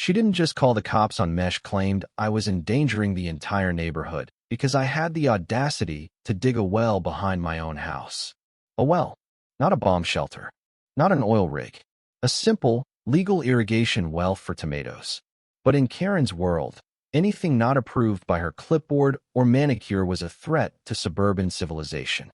She didn't just call the cops on Mesh, claimed I was endangering the entire neighborhood because I had the audacity to dig a well behind my own house. A well, not a bomb shelter, not an oil rig, a simple, legal irrigation well for tomatoes. But in Karen's world, anything not approved by her clipboard or manicure was a threat to suburban civilization.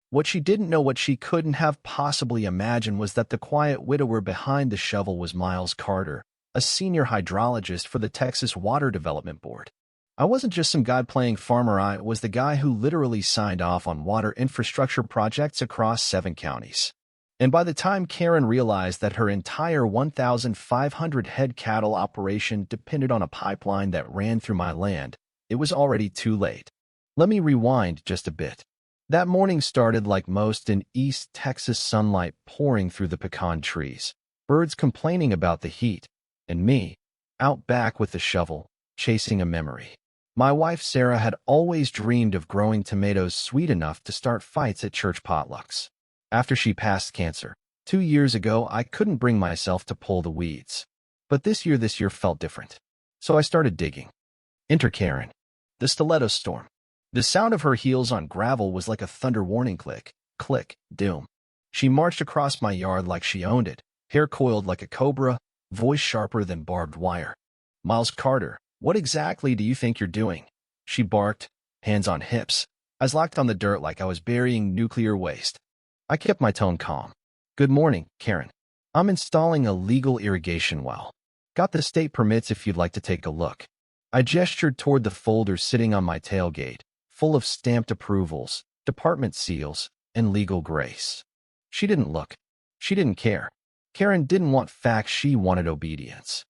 What she didn't know, what she couldn't have possibly imagined, was that the quiet widower behind the shovel was Miles Carter, a senior hydrologist for the Texas Water Development Board. I wasn't just some guy playing farmer, I was the guy who literally signed off on water infrastructure projects across 7 counties. And by the time Karen realized that her entire 1,500-head cattle operation depended on a pipeline that ran through my land, it was already too late. Let me rewind just a bit. That morning started like most in East Texas: sunlight pouring through the pecan trees, birds complaining about the heat, and me, out back with the shovel, chasing a memory. My wife Sarah had always dreamed of growing tomatoes sweet enough to start fights at church potlucks. After she passed cancer 2 years ago, I couldn't bring myself to pull the weeds. But this year felt different. So I started digging. Enter Karen. The stiletto storm. The sound of her heels on gravel was like a thunder warning. Click, click, doom. She marched across my yard like she owned it, hair coiled like a cobra, voice sharper than barbed wire. Miles Carter, what exactly do you think you're doing? She barked, hands on hips, eyes locked on the dirt like I was burying nuclear waste. I kept my tone calm. Good morning, Karen. I'm installing a legal irrigation well. Got the state permits if you'd like to take a look. I gestured toward the folder sitting on my tailgate, full of stamped approvals, department seals, and legal grace. She didn't look. She didn't care. Karen didn't want facts, she wanted obedience.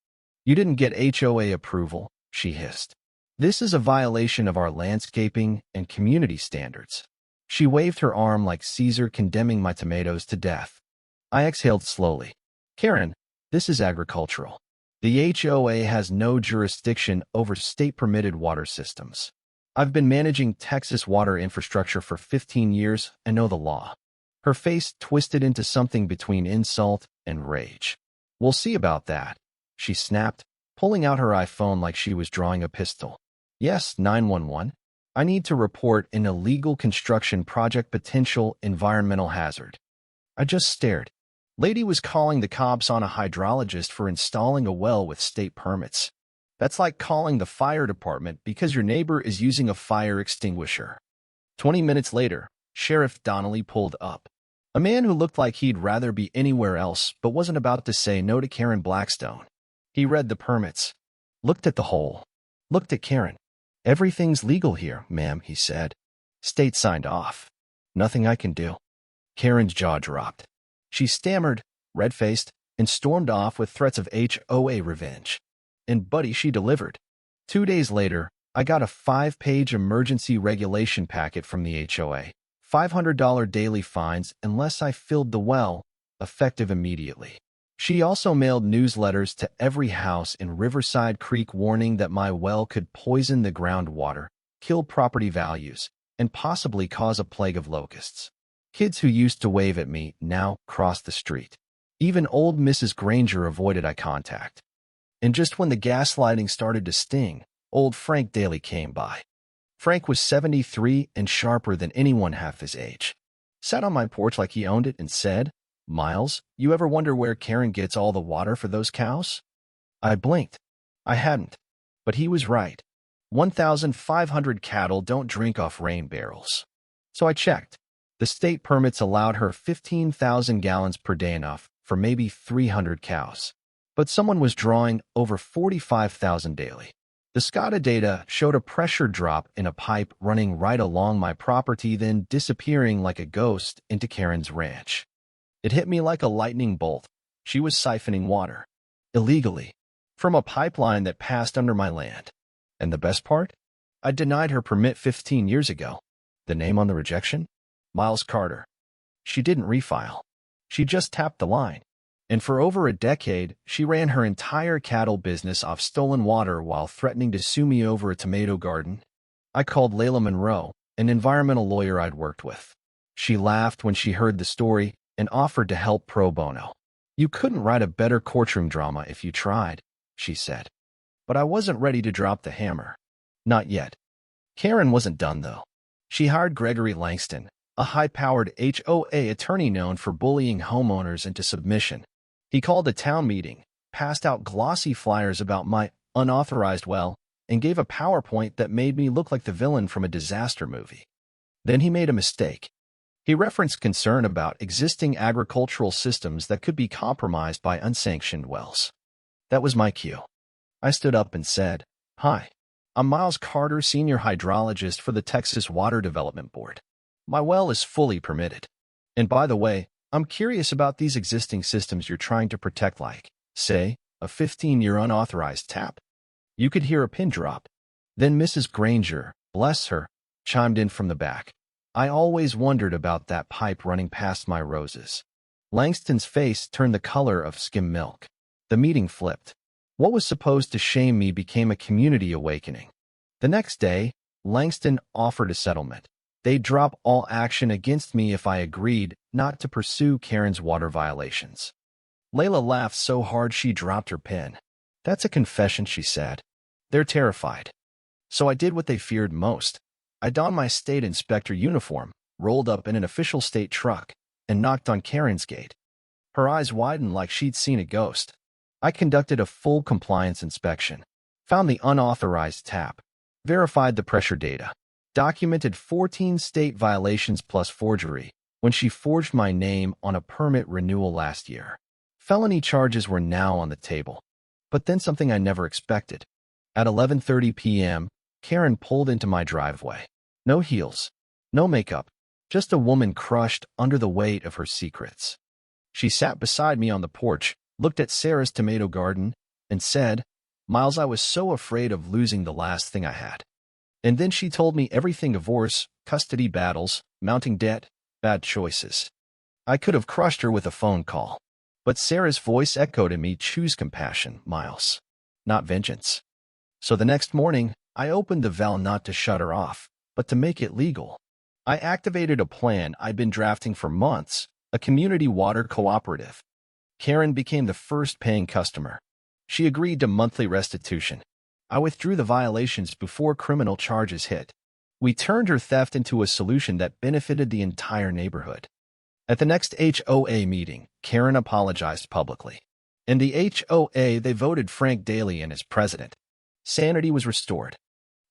You didn't get HOA approval, she hissed. This is a violation of our landscaping and community standards. She waved her arm like Caesar condemning my tomatoes to death. I exhaled slowly. Karen, this is agricultural. The HOA has no jurisdiction over state-permitted water systems. I've been managing Texas water infrastructure for 15 years and know the law. Her face twisted into something between insult and rage. We'll see about that, she snapped, pulling out her iPhone like she was drawing a pistol. Yes, 911. I need to report an illegal construction project, potential environmental hazard. I just stared. Lady was calling the cops on a hydrologist for installing a well with state permits. That's like calling the fire department because your neighbor is using a fire extinguisher. 20 minutes later, Sheriff Donnelly pulled up. A man who looked like he'd rather be anywhere else but wasn't about to say no to Karen Blackstone. He read the permits, looked at the hole, looked at Karen. Everything's legal here, ma'am, he said. State signed off. Nothing I can do. Karen's jaw dropped. She stammered, red-faced, and stormed off with threats of HOA revenge. And buddy, she delivered. 2 days later, I got a 5-page emergency regulation packet from the HOA. $500 daily fines unless I filled the well, effective immediately. She also mailed newsletters to every house in Riverside Creek warning that my well could poison the groundwater, kill property values, and possibly cause a plague of locusts. Kids who used to wave at me now crossed the street. Even old Mrs. Granger avoided eye contact. And just when the gaslighting started to sting, old Frank Daly came by. Frank was 73 and sharper than anyone half his age. Sat on my porch like he owned it and said, Miles, you ever wonder where Karen gets all the water for those cows? I blinked. I hadn't. But he was right. 1,500 cattle don't drink off rain barrels. So I checked. The state permits allowed her 15,000 gallons per day, enough for maybe 300 cows. But someone was drawing over 45,000 daily. The SCADA data showed a pressure drop in a pipe running right along my property, then disappearing like a ghost into Karen's ranch. It hit me like a lightning bolt. She was siphoning water, illegally, from a pipeline that passed under my land. And the best part? I denied her permit 15 years ago. The name on the rejection? Miles Carter. She didn't refile. She just tapped the line. And for over a decade, she ran her entire cattle business off stolen water while threatening to sue me over a tomato garden. I called Layla Monroe, an environmental lawyer I'd worked with. She laughed when she heard the story and offered to help pro bono. You couldn't write a better courtroom drama if you tried. she said. But I wasn't ready to drop the hammer. Not yet. Karen wasn't done, though. She hired Gregory Langston, a high-powered HOA attorney known for bullying homeowners into submission. He called a town meeting, passed out glossy flyers about my unauthorized well, and gave a PowerPoint that made me look like the villain from a disaster movie. Then he made a mistake. He referenced concern about existing agricultural systems that could be compromised by unsanctioned wells. That was my cue. I stood up and said, "Hi, I'm Miles Carter, Senior Hydrologist for the Texas Water Development Board. My well is fully permitted. And by the way, I'm curious about these existing systems you're trying to protect, like, say, a 15-year unauthorized tap." You could hear a pin drop. Then Mrs. Granger, bless her, chimed in from the back. "I always wondered about that pipe running past my roses." Langston's face turned the color of skim milk. The meeting flipped. What was supposed to shame me became a community awakening. The next day, Langston offered a settlement. They'd drop all action against me if I agreed not to pursue Karen's water violations. Layla laughed so hard she dropped her pen. "That's a confession," she said. "They're terrified." So I did what they feared most. I donned my state inspector uniform, rolled up in an official state truck, and knocked on Karen's gate. Her eyes widened like she'd seen a ghost. I conducted a full compliance inspection, found the unauthorized tap, verified the pressure data, documented 14 state violations plus forgery when she forged my name on a permit renewal last year. Felony charges were now on the table. But then something I never expected. At 11:30 p.m., Karen pulled into my driveway. No heels, no makeup, just a woman crushed under the weight of her secrets. She sat beside me on the porch, looked at Sarah's tomato garden, and said, "Miles, I was so afraid of losing the last thing I had." And then she told me everything: divorce, custody battles, mounting debt, bad choices. I could have crushed her with a phone call. But Sarah's voice echoed in me, "Choose compassion, Miles, not vengeance." So the next morning, I opened the valve not to shut her off, but to make it legal. I activated a plan I'd been drafting for months, a community water cooperative. Karen became the first paying customer. She agreed to monthly restitution. I withdrew the violations before criminal charges hit. We turned her theft into a solution that benefited the entire neighborhood. At the next HOA meeting, Karen apologized publicly. In the HOA, they voted Frank Daly in as president. Sanity was restored.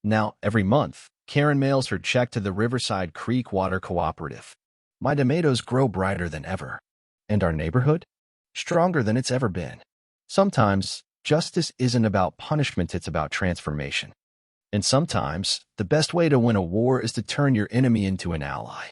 Now, every month, Karen mails her check to the Riverside Creek Water Cooperative. My tomatoes grow brighter than ever. And our neighborhood? Stronger than it's ever been. Sometimes, justice isn't about punishment, it's about transformation. And sometimes, the best way to win a war is to turn your enemy into an ally.